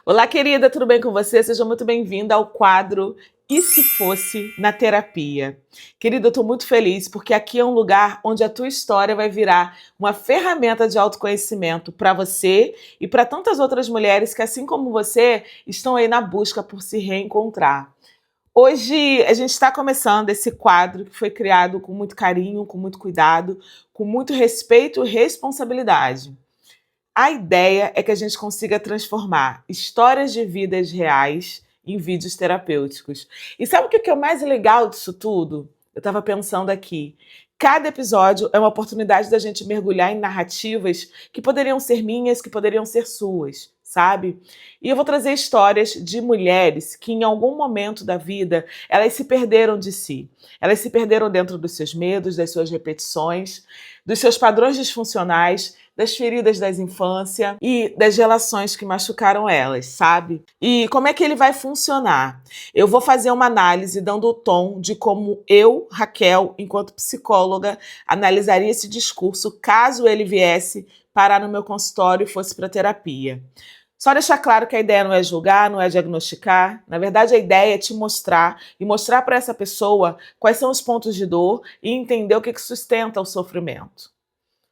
Olá, querida, tudo bem com você? Seja muito bem-vinda ao quadro E se fosse na terapia? Querida, eu estou muito feliz porque aqui é um lugar onde a tua história vai virar uma ferramenta de autoconhecimento para você e para tantas outras mulheres que, assim como você, estão aí na busca por se reencontrar. Hoje a gente está começando esse quadro que foi criado com muito carinho, com muito cuidado, com muito respeito e responsabilidade. A ideia é que a gente consiga transformar histórias de vidas reais em vídeos terapêuticos. E sabe o que é o mais legal disso tudo? Eu estava pensando aqui. Cada episódio é uma oportunidade da gente mergulhar em narrativas que poderiam ser minhas, que poderiam ser suas, sabe? E eu vou trazer histórias de mulheres que em algum momento da vida elas se perderam de si. Elas se perderam dentro dos seus medos, das suas repetições, dos seus padrões disfuncionais, das feridas da infância e das relações que machucaram elas, sabe? E como é que ele vai funcionar? Eu vou fazer uma análise dando o tom de como eu, Raquel, enquanto psicóloga, analisaria esse discurso caso ele viesse parar no meu consultório e fosse para terapia. Só deixar claro que a ideia não é julgar, não é diagnosticar. Na verdade, a ideia é te mostrar e mostrar para essa pessoa quais são os pontos de dor e entender o que sustenta o sofrimento.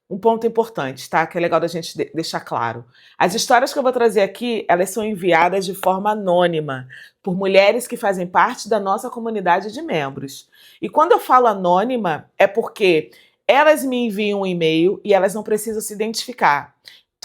Um ponto importante, tá? Que é legal da gente deixar claro. As histórias que eu vou trazer aqui, elas são enviadas de forma anônima por mulheres que fazem parte da nossa comunidade de membros. E quando eu falo anônima, é porque elas me enviam um e-mail e elas não precisam se identificar.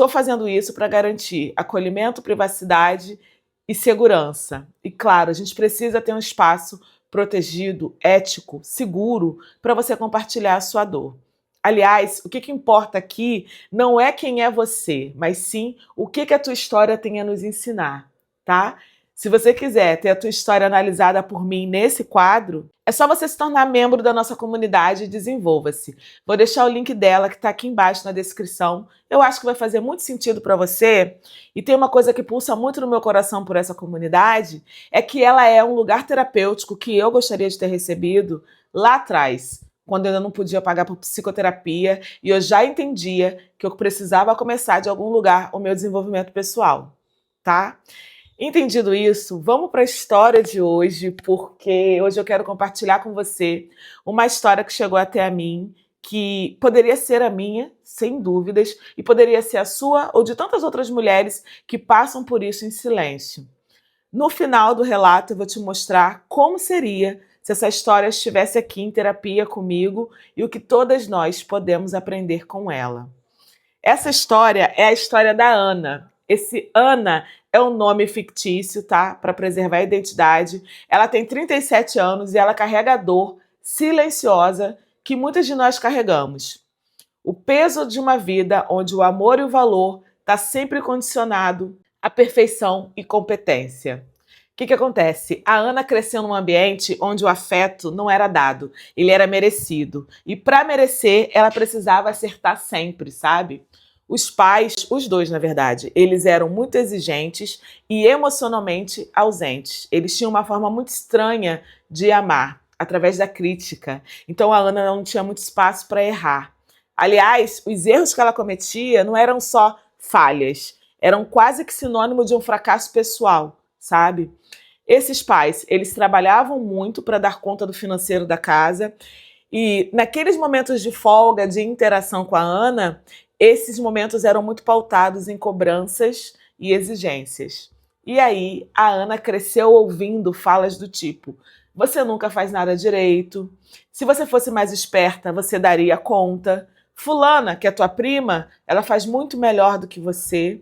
Estou fazendo isso para garantir acolhimento, privacidade e segurança. E claro, a gente precisa ter um espaço protegido, ético, seguro para você compartilhar a sua dor. Aliás, o que importa aqui não é quem é você, mas sim o que a tua história tem a nos ensinar, tá? Se você quiser ter a tua história analisada por mim nesse quadro, é só você se tornar membro da nossa comunidade e desenvolva-se. Vou deixar o link dela que está aqui embaixo na descrição. Eu acho que vai fazer muito sentido para você. E tem uma coisa que pulsa muito no meu coração por essa comunidade, é que ela é um lugar terapêutico que eu gostaria de ter recebido lá atrás, quando eu ainda não podia pagar por psicoterapia e eu já entendia que eu precisava começar de algum lugar o meu desenvolvimento pessoal, tá? Entendido isso, vamos para a história de hoje, porque hoje eu quero compartilhar com você uma história que chegou até a mim, que poderia ser a minha, sem dúvidas, e poderia ser a sua ou de tantas outras mulheres que passam por isso em silêncio. No final do relato, eu vou te mostrar como seria se essa história estivesse aqui em terapia comigo e o que todas nós podemos aprender com ela. Essa história é a história da Ana. Esse Ana é um nome fictício, tá? Para preservar a identidade. Ela tem 37 anos e ela carrega a dor silenciosa que muitas de nós carregamos. O peso de uma vida onde o amor e o valor está sempre condicionado à perfeição e competência. O que acontece? A Ana cresceu num ambiente onde o afeto não era dado, ele era merecido. E para merecer, ela precisava acertar sempre, sabe? Os pais, os dois na verdade, eles eram muito exigentes e emocionalmente ausentes. Eles tinham uma forma muito estranha de amar, através da crítica. Então a Ana não tinha muito espaço para errar. Aliás, os erros que ela cometia não eram só falhas, eram quase que sinônimo de um fracasso pessoal, sabe? Esses pais, eles trabalhavam muito para dar conta do financeiro da casa e naqueles momentos de folga, de interação com a Ana, esses momentos eram muito pautados em cobranças e exigências. E aí, a Ana cresceu ouvindo falas do tipo: você nunca faz nada direito, se você fosse mais esperta, você daria conta, fulana, que é tua prima, ela faz muito melhor do que você.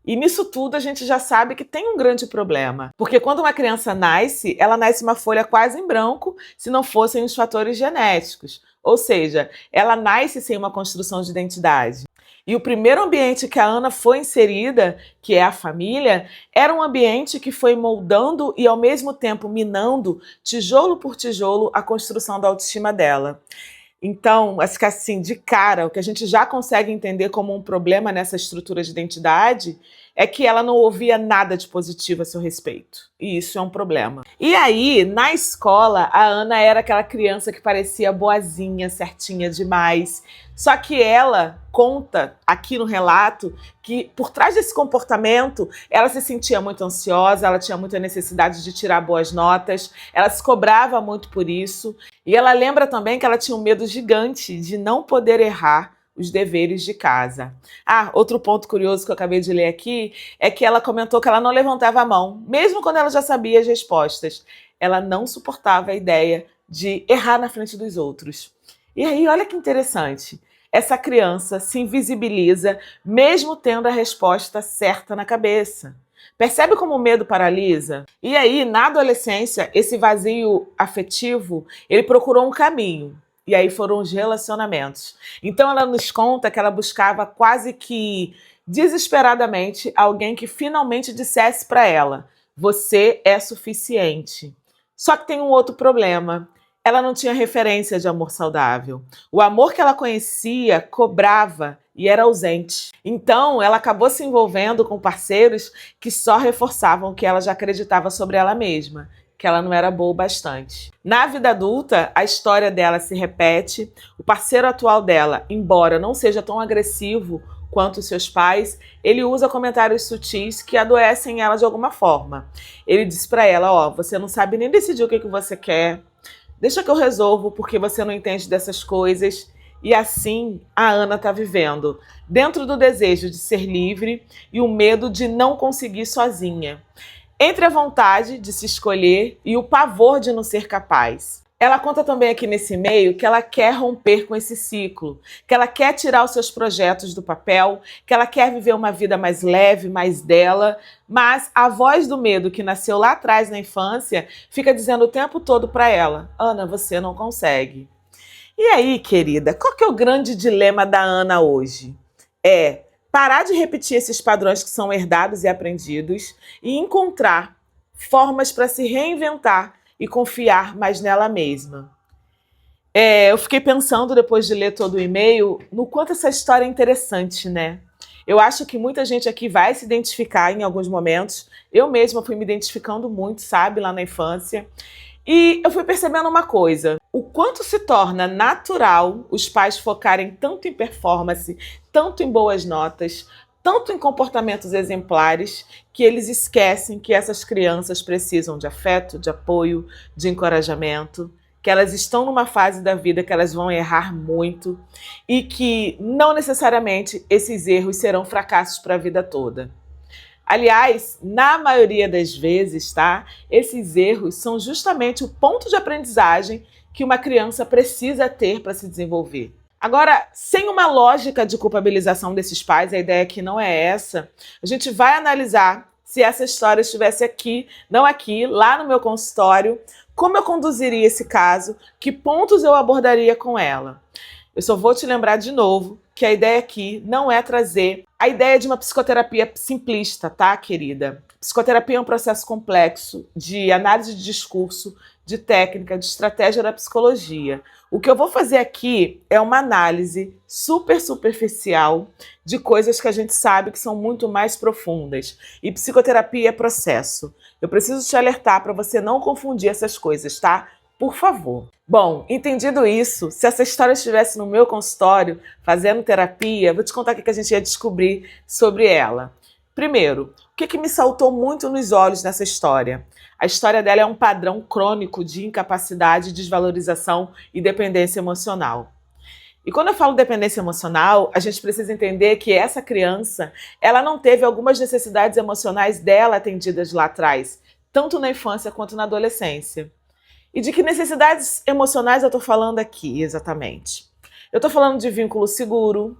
E nisso tudo a gente já sabe que tem um grande problema, porque quando uma criança nasce, ela nasce uma folha quase em branco, se não fossem os fatores genéticos. Ou seja, ela nasce sem uma construção de identidade. E o primeiro ambiente que a Ana foi inserida, que é a família, era um ambiente que foi moldando e ao mesmo tempo minando, tijolo por tijolo, a construção da autoestima dela. Então, acho que assim, de cara, o que a gente já consegue entender como um problema nessa estrutura de identidade é que ela não ouvia nada de positivo a seu respeito. E isso é um problema. E aí, na escola, a Ana era aquela criança que parecia boazinha, certinha demais. Só que ela conta aqui no relato que por trás desse comportamento, ela se sentia muito ansiosa, ela tinha muita necessidade de tirar boas notas, ela se cobrava muito por isso. E ela lembra também que ela tinha um medo gigante de não poder errar os deveres de casa. Ah, outro ponto curioso que eu acabei de ler aqui é que ela comentou que ela não levantava a mão, mesmo quando ela já sabia as respostas. Ela não suportava a ideia de errar na frente dos outros. E aí, olha que interessante. Essa criança se invisibiliza mesmo tendo a resposta certa na cabeça. Percebe como o medo paralisa? E aí, na adolescência, esse vazio afetivo, ele procurou um caminho. E aí foram os relacionamentos. Então ela nos conta que ela buscava quase que desesperadamente alguém que finalmente dissesse para ela: você é suficiente. Só que tem um outro problema. Ela não tinha referência de amor saudável. O amor que ela conhecia cobrava e era ausente. Então ela acabou se envolvendo com parceiros que só reforçavam o que ela já acreditava sobre ela mesma, que ela não era boa o bastante. Na vida adulta, a história dela se repete. O parceiro atual dela, embora não seja tão agressivo quanto seus pais, ele usa comentários sutis que adoecem ela de alguma forma. Ele diz para ela: ó, você não sabe nem decidir o que você quer, deixa que eu resolvo porque você não entende dessas coisas. E assim a Ana está vivendo, dentro do desejo de ser livre e o medo de não conseguir sozinha. Entre a vontade de se escolher e o pavor de não ser capaz. Ela conta também aqui nesse e-mail que ela quer romper com esse ciclo, que ela quer tirar os seus projetos do papel, que ela quer viver uma vida mais leve, mais dela, mas a voz do medo que nasceu lá atrás na infância fica dizendo o tempo todo para ela: Ana, você não consegue. E aí, querida, qual que é o grande dilema da Ana hoje? É parar de repetir esses padrões que são herdados e aprendidos e encontrar formas para se reinventar e confiar mais nela mesma. Eu fiquei pensando, depois de ler todo o e-mail, no quanto essa história é interessante, né? Eu acho que muita gente aqui vai se identificar em alguns momentos. Eu mesma fui me identificando muito, sabe, lá na infância. E eu fui percebendo uma coisa: o quanto se torna natural os pais focarem tanto em performance, tanto em boas notas, tanto em comportamentos exemplares, que eles esquecem que essas crianças precisam de afeto, de apoio, de encorajamento, que elas estão numa fase da vida que elas vão errar muito e que não necessariamente esses erros serão fracassos para a vida toda. Aliás, na maioria das vezes, tá? Esses erros são justamente o ponto de aprendizagem que uma criança precisa ter para se desenvolver. Agora, sem uma lógica de culpabilização desses pais, a ideia aqui não é essa, a gente vai analisar se essa história estivesse aqui, não aqui, lá no meu consultório, como eu conduziria esse caso, que pontos eu abordaria com ela. Eu só vou te lembrar de novo que a ideia aqui não é trazer a ideia de uma psicoterapia simplista, tá, querida? Psicoterapia é um processo complexo de análise de discurso, de técnica, de estratégia da psicologia. O que eu vou fazer aqui é uma análise super superficial de coisas que a gente sabe que são muito mais profundas. E psicoterapia é processo. Eu preciso te alertar para você não confundir essas coisas, tá? Por favor. Bom, entendido isso, se essa história estivesse no meu consultório, fazendo terapia, vou te contar o que a gente ia descobrir sobre ela. Primeiro, o que me saltou muito nos olhos nessa história? A história dela é um padrão crônico de incapacidade, desvalorização e dependência emocional. E quando eu falo dependência emocional, a gente precisa entender que essa criança, ela não teve algumas necessidades emocionais dela atendidas lá atrás, tanto na infância quanto na adolescência. E de que necessidades emocionais eu estou falando aqui, exatamente? Eu estou falando de vínculo seguro,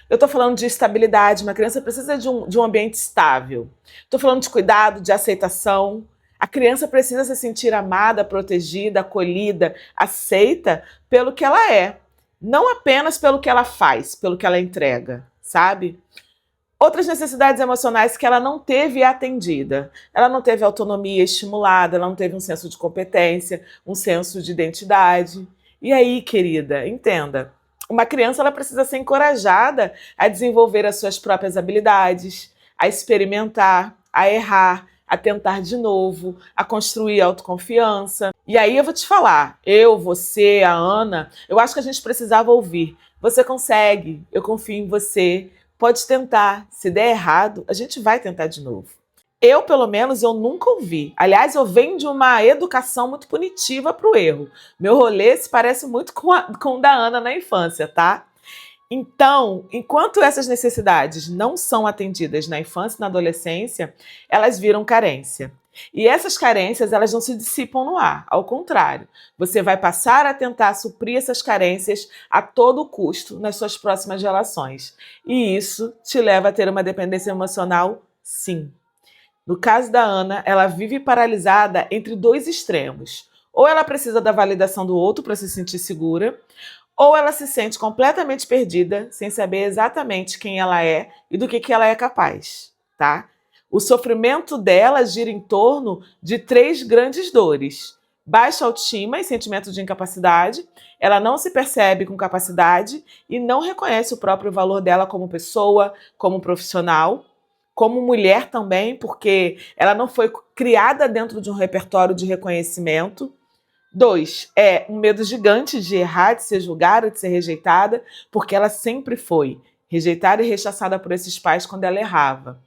eu estou falando de estabilidade, uma criança precisa de um ambiente estável. Estou falando de cuidado, de aceitação. A criança precisa se sentir amada, protegida, acolhida, aceita pelo que ela é. Não apenas pelo que ela faz, pelo que ela entrega, sabe? Outras necessidades emocionais que ela não teve atendida. Ela não teve autonomia estimulada, ela não teve um senso de competência, um senso de identidade. E aí, querida, entenda. Uma criança ela precisa ser encorajada a desenvolver as suas próprias habilidades, a experimentar, a errar, a tentar de novo, a construir autoconfiança. E aí eu vou te falar, eu, você, a Ana, eu acho que a gente precisava ouvir. Você consegue, eu confio em você, pode tentar. Se der errado, a gente vai tentar de novo. Eu, pelo menos, eu nunca ouvi. Aliás, eu venho de uma educação muito punitiva para o erro. Meu rolê se parece muito com o da Ana na infância, tá? Então, enquanto essas necessidades não são atendidas na infância e na adolescência, elas viram carência. E essas carências, elas não se dissipam no ar. Ao contrário, você vai passar a tentar suprir essas carências a todo custo nas suas próximas relações. E isso te leva a ter uma dependência emocional, sim. No caso da Ana, ela vive paralisada entre dois extremos. Ou ela precisa da validação do outro para se sentir segura, ou ela se sente completamente perdida, sem saber exatamente quem ela é e do que ela é capaz, tá? O sofrimento dela gira em torno de 3 grandes dores: baixa autoestima e sentimento de incapacidade, ela não se percebe com capacidade e não reconhece o próprio valor dela como pessoa, como profissional, como mulher também, porque ela não foi criada dentro de um repertório de reconhecimento. 2, é um medo gigante de errar, de ser julgada, de ser rejeitada, porque ela sempre foi rejeitada e rechaçada por esses pais quando ela errava.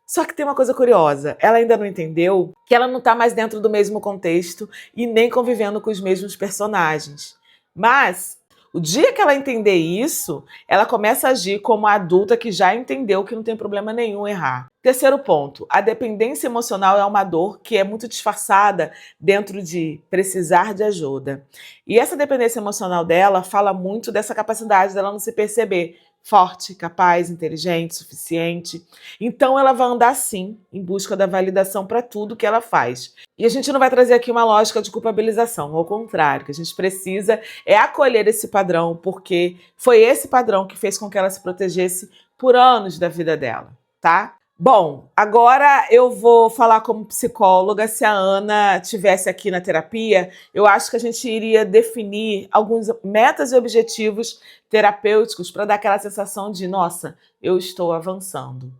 Só que tem uma coisa curiosa, ela ainda não entendeu que ela não está mais dentro do mesmo contexto e nem convivendo com os mesmos personagens. Mas o dia que ela entender isso, ela começa a agir como a adulta que já entendeu que não tem problema nenhum errar. Terceiro ponto, a dependência emocional é uma dor que é muito disfarçada dentro de precisar de ajuda. E essa dependência emocional dela fala muito dessa capacidade dela não se perceber forte, capaz, inteligente, suficiente. Então ela vai andar sim em busca da validação para tudo que ela faz. E a gente não vai trazer aqui uma lógica de culpabilização, ao contrário, o que a gente precisa é acolher esse padrão, porque foi esse padrão que fez com que ela se protegesse por anos da vida dela, tá? Bom, agora eu vou falar como psicóloga. Se a Ana estivesse aqui na terapia, eu acho que a gente iria definir alguns metas e objetivos terapêuticos para dar aquela sensação de, nossa, eu estou avançando.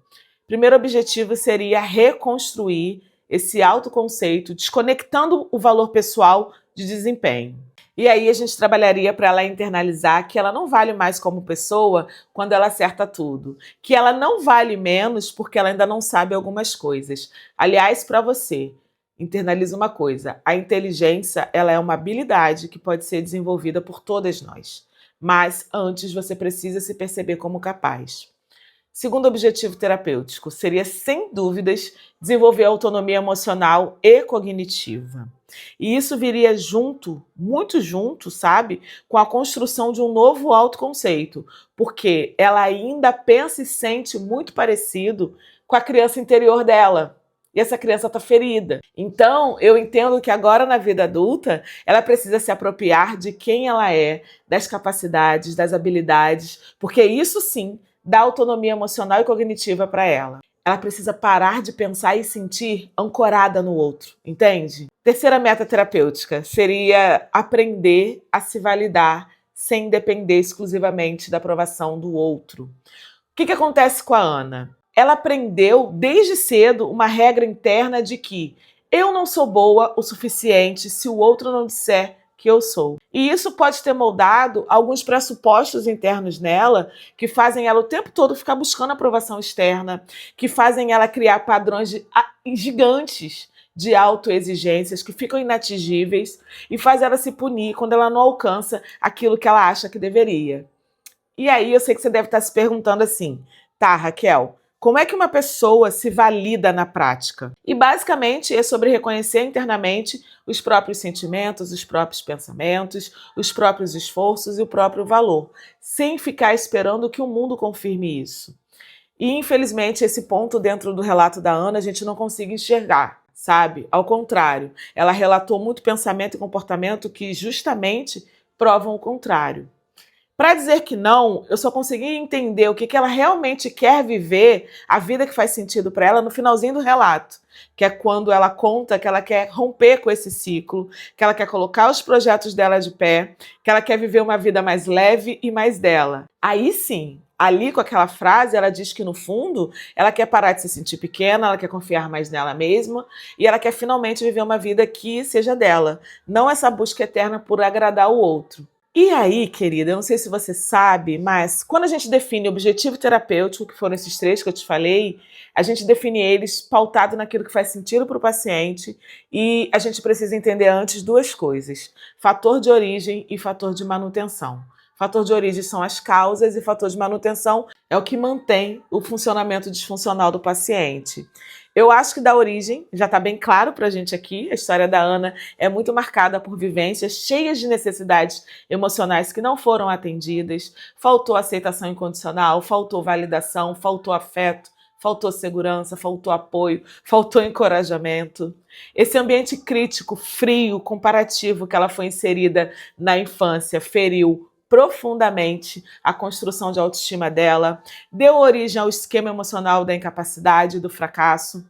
Primeiro objetivo seria reconstruir esse autoconceito, desconectando o valor pessoal de desempenho. E aí a gente trabalharia para ela internalizar que ela não vale mais como pessoa quando ela acerta tudo, que ela não vale menos porque ela ainda não sabe algumas coisas. Aliás, para você, internaliza uma coisa: a inteligência, ela é uma habilidade que pode ser desenvolvida por todas nós, mas antes você precisa se perceber como capaz. Segundo objetivo terapêutico seria, sem dúvidas, desenvolver autonomia emocional e cognitiva. E isso viria junto, muito junto, sabe, com a construção de um novo autoconceito, porque ela ainda pensa e sente muito parecido com a criança interior dela. E essa criança está ferida. Então, eu entendo que agora na vida adulta, ela precisa se apropriar de quem ela é, das capacidades, das habilidades, porque isso sim dá autonomia emocional e cognitiva para ela. Ela precisa parar de pensar e sentir ancorada no outro, entende? Terceira meta terapêutica seria aprender a se validar sem depender exclusivamente da aprovação do outro. O que acontece com a Ana? Ela aprendeu desde cedo uma regra interna de que eu não sou boa o suficiente se o outro não disser que eu sou. E isso pode ter moldado alguns pressupostos internos nela que fazem ela o tempo todo ficar buscando aprovação externa, que fazem ela criar padrões gigantes de autoexigências que ficam inatingíveis e faz ela se punir quando ela não alcança aquilo que ela acha que deveria. E aí eu sei que você deve estar se perguntando assim, tá, Raquel, como é que uma pessoa se valida na prática? E basicamente é sobre reconhecer internamente os próprios sentimentos, os próprios pensamentos, os próprios esforços e o próprio valor, sem ficar esperando que o mundo confirme isso. E infelizmente esse ponto dentro do relato da Ana a gente não consegue enxergar, sabe? Ao contrário, ela relatou muito pensamento e comportamento que justamente provam o contrário. Para dizer que não, eu só consegui entender o que ela realmente quer viver, a vida que faz sentido para ela, no finalzinho do relato, que é quando ela conta que ela quer romper com esse ciclo, que ela quer colocar os projetos dela de pé, que ela quer viver uma vida mais leve e mais dela. Aí sim, Ali, com aquela frase, ela diz que, no fundo, ela quer parar de se sentir pequena, ela quer confiar mais nela mesma e ela quer finalmente viver uma vida que seja dela, não essa busca eterna por agradar o outro. E aí, querida, eu não sei se você sabe, mas quando a gente define objetivo terapêutico, que foram esses 3 que eu te falei, a gente define eles pautado naquilo que faz sentido para o paciente e a gente precisa entender antes 2 coisas: fator de origem e fator de manutenção. Fator de origem são as causas e fator de manutenção é o que mantém o funcionamento disfuncional do paciente. Eu acho que da origem já está bem claro para a gente aqui. A história da Ana é muito marcada por vivências cheias de necessidades emocionais que não foram atendidas. Faltou aceitação incondicional, faltou validação, faltou afeto, faltou segurança, faltou apoio, faltou encorajamento. Esse ambiente crítico, frio, comparativo que ela foi inserida na infância feriu profundamente a construção de autoestima dela, deu origem ao esquema emocional da incapacidade e do fracasso.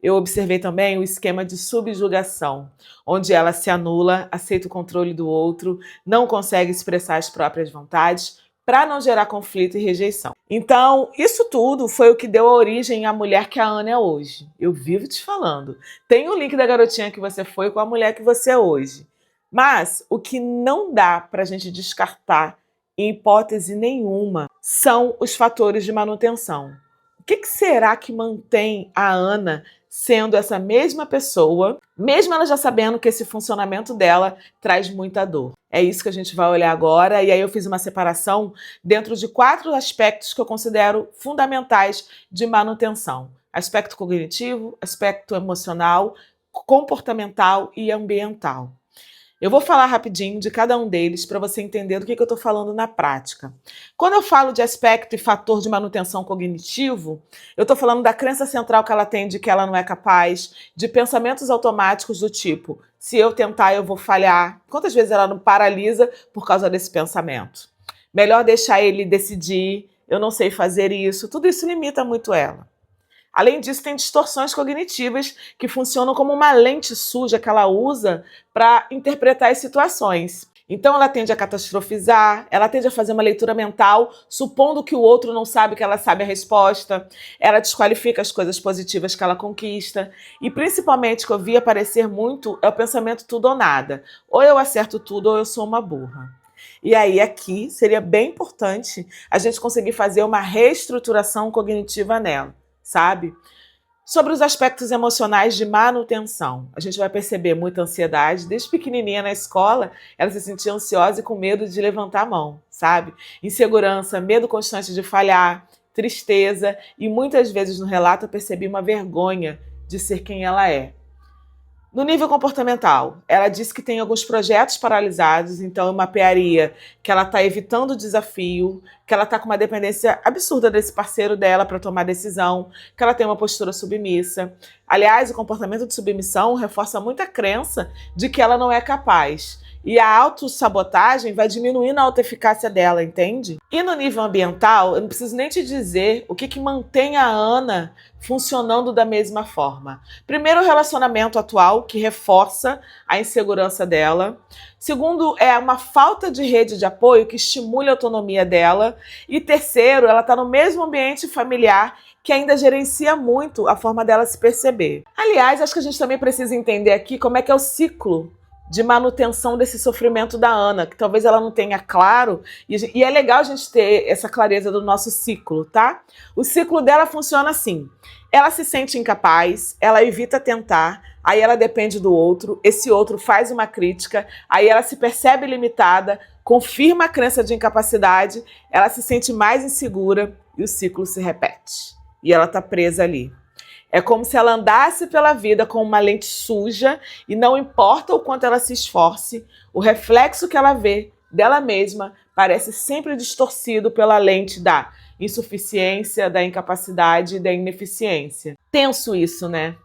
Eu observei também o esquema de subjugação, onde ela se anula, aceita o controle do outro, não consegue expressar as próprias vontades, para não gerar conflito e rejeição. Então, isso tudo foi o que deu origem à mulher que a Ana é hoje. Eu vivo te falando. Tem o link da garotinha que você foi com a mulher que você é hoje. Mas o que não dá para a gente descartar, em hipótese nenhuma, são os fatores de manutenção. O que será que mantém a Ana sendo essa mesma pessoa, mesmo ela já sabendo que esse funcionamento dela traz muita dor? É isso que a gente vai olhar agora, e aí eu fiz uma separação dentro de 4 aspectos que eu considero fundamentais de manutenção: aspecto cognitivo, aspecto emocional, comportamental e ambiental. Eu vou falar rapidinho de cada um deles para você entender do que eu estou falando na prática. Quando eu falo de aspecto e fator de manutenção cognitivo, eu estou falando da crença central que ela tem de que ela não é capaz, de pensamentos automáticos do tipo: se eu tentar, eu vou falhar. Quantas vezes ela não paralisa por causa desse pensamento? Melhor deixar ele decidir, eu não sei fazer isso. Tudo isso limita muito ela. Além disso, tem distorções cognitivas que funcionam como uma lente suja que ela usa para interpretar as situações. Então ela tende a catastrofizar, ela tende a fazer uma leitura mental, supondo que o outro não sabe que ela sabe a resposta, ela desqualifica as coisas positivas que ela conquista, e principalmente, que eu vi aparecer muito, é o pensamento tudo ou nada. Ou eu acerto tudo ou eu sou uma burra. E aí aqui seria bem importante a gente conseguir fazer uma reestruturação cognitiva nela, sabe? Sobre os aspectos emocionais de manutenção, a gente vai perceber muita ansiedade. Desde pequenininha na escola, ela se sentia ansiosa e com medo de levantar a mão, sabe? Insegurança, medo constante de falhar, tristeza e muitas vezes no relato eu percebi uma vergonha de ser quem ela é. No nível comportamental, ela disse que tem alguns projetos paralisados, então eu mapearia que ela está evitando o desafio, que ela está com uma dependência absurda desse parceiro dela para tomar decisão, que ela tem uma postura submissa. Aliás, o comportamento de submissão reforça muito a crença de que ela não é capaz. E a autossabotagem vai diminuindo a autoeficácia dela, entende? E no nível ambiental, eu não preciso nem te dizer o que mantém a Ana funcionando da mesma forma. Primeiro, o relacionamento atual, que reforça a insegurança dela. Segundo, é uma falta de rede de apoio que estimula a autonomia dela. E terceiro, ela está no mesmo ambiente familiar que ainda gerencia muito a forma dela se perceber. Aliás, acho que a gente também precisa entender aqui como é que é o ciclo de manutenção desse sofrimento da Ana, que talvez ela não tenha claro, e é legal a gente ter essa clareza do nosso ciclo, tá? O ciclo dela funciona assim: ela se sente incapaz, ela evita tentar, aí ela depende do outro, esse outro faz uma crítica, aí ela se percebe limitada, confirma a crença de incapacidade, ela se sente mais insegura e o ciclo se repete. E ela tá presa ali. É como se ela andasse pela vida com uma lente suja e não importa o quanto ela se esforce, o reflexo que ela vê dela mesma parece sempre distorcido pela lente da insuficiência, da incapacidade e da ineficiência. Tenso isso, né?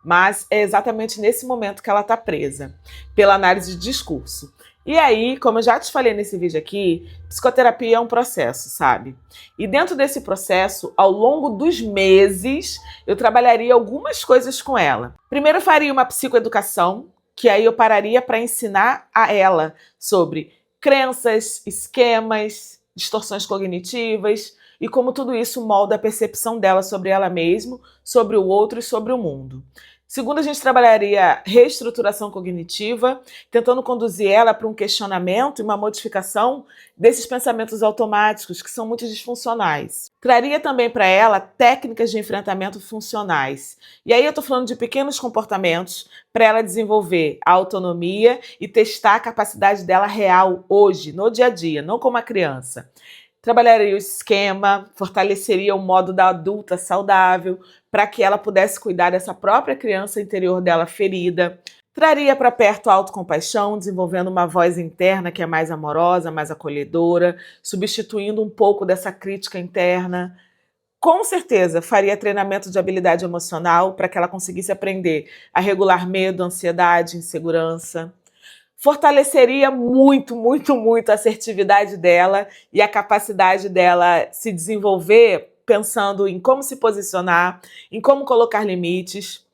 Mas é exatamente nesse momento que ela está presa, pela análise de discurso. E aí, como eu já te falei nesse vídeo aqui, psicoterapia é um processo, sabe? E dentro desse processo, ao longo dos meses, eu trabalharia algumas coisas com ela. Primeiro, eu faria uma psicoeducação, que aí eu pararia para ensinar a ela sobre crenças, esquemas, distorções cognitivas e como tudo isso molda a percepção dela sobre ela mesma, sobre o outro e sobre o mundo. Segundo, a gente trabalharia reestruturação cognitiva, tentando conduzir ela para um questionamento e uma modificação desses pensamentos automáticos que são muito disfuncionais. Traria também para ela técnicas de enfrentamento funcionais. E aí eu estou falando de pequenos comportamentos para ela desenvolver a autonomia e testar a capacidade dela real hoje, no dia a dia, não como a criança. Trabalharia o esquema, fortaleceria o modo da adulta saudável, para que ela pudesse cuidar dessa própria criança interior dela ferida. Traria para perto a autocompaixão, desenvolvendo uma voz interna que é mais amorosa, mais acolhedora, substituindo um pouco dessa crítica interna. Com certeza, faria treinamento de habilidade emocional para que ela conseguisse aprender a regular medo, ansiedade, insegurança. Fortaleceria muito, muito, muito a assertividade dela e a capacidade dela se desenvolver pensando em como se posicionar, em como colocar limites,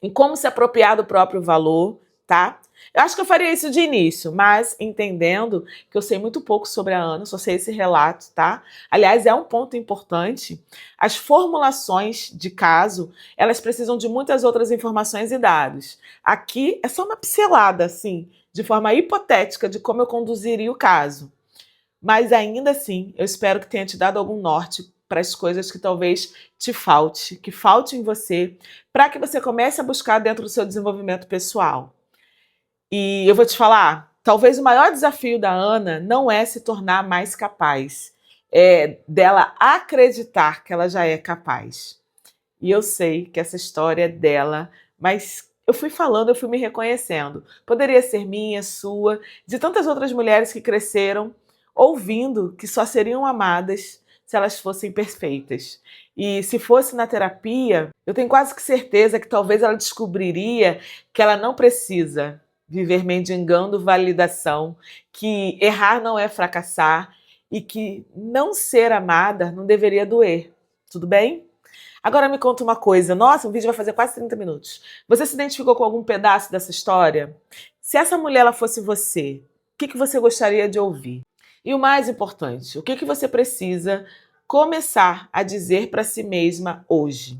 em como se apropriar do próprio valor, tá? Eu acho que eu faria isso de início, mas entendendo que eu sei muito pouco sobre a Ana, só sei esse relato, tá? Aliás, é um ponto importante. As formulações de caso, elas precisam de muitas outras informações e dados. Aqui é só uma pincelada, assim, de forma hipotética de como eu conduziria o caso. Mas ainda assim, eu espero que tenha te dado algum norte para as coisas que talvez te falte, que falte em você, para que você comece a buscar dentro do seu desenvolvimento pessoal. E eu vou te falar, talvez o maior desafio da Ana não é se tornar mais capaz, é dela acreditar que ela já é capaz. E eu sei que essa história é dela, mas eu fui falando, eu fui me reconhecendo. Poderia ser minha, sua, de tantas outras mulheres que cresceram ouvindo que só seriam amadas se elas fossem perfeitas. E se fosse na terapia, eu tenho quase que certeza que talvez ela descobriria que ela não precisa viver mendigando validação, que errar não é fracassar e que não ser amada não deveria doer. Tudo bem? Agora me conta uma coisa. Nossa, o vídeo vai fazer quase 30 minutos. Você se identificou com algum pedaço dessa história? Se essa mulher ela fosse você, o que você gostaria de ouvir? E o mais importante, o que você precisa começar a dizer para si mesma hoje?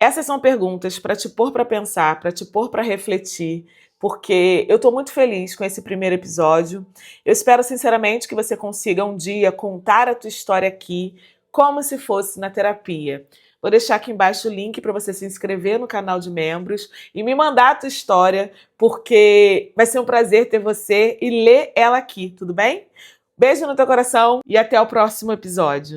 Essas são perguntas para te pôr para pensar, para te pôr para refletir, porque eu estou muito feliz com esse primeiro episódio. Eu espero sinceramente que você consiga um dia contar a tua história aqui, como se fosse na terapia. Vou deixar aqui embaixo o link para você se inscrever no canal de membros e me mandar a tua história, porque vai ser um prazer ter você e ler ela aqui, tudo bem? Beijo no teu coração e até o próximo episódio.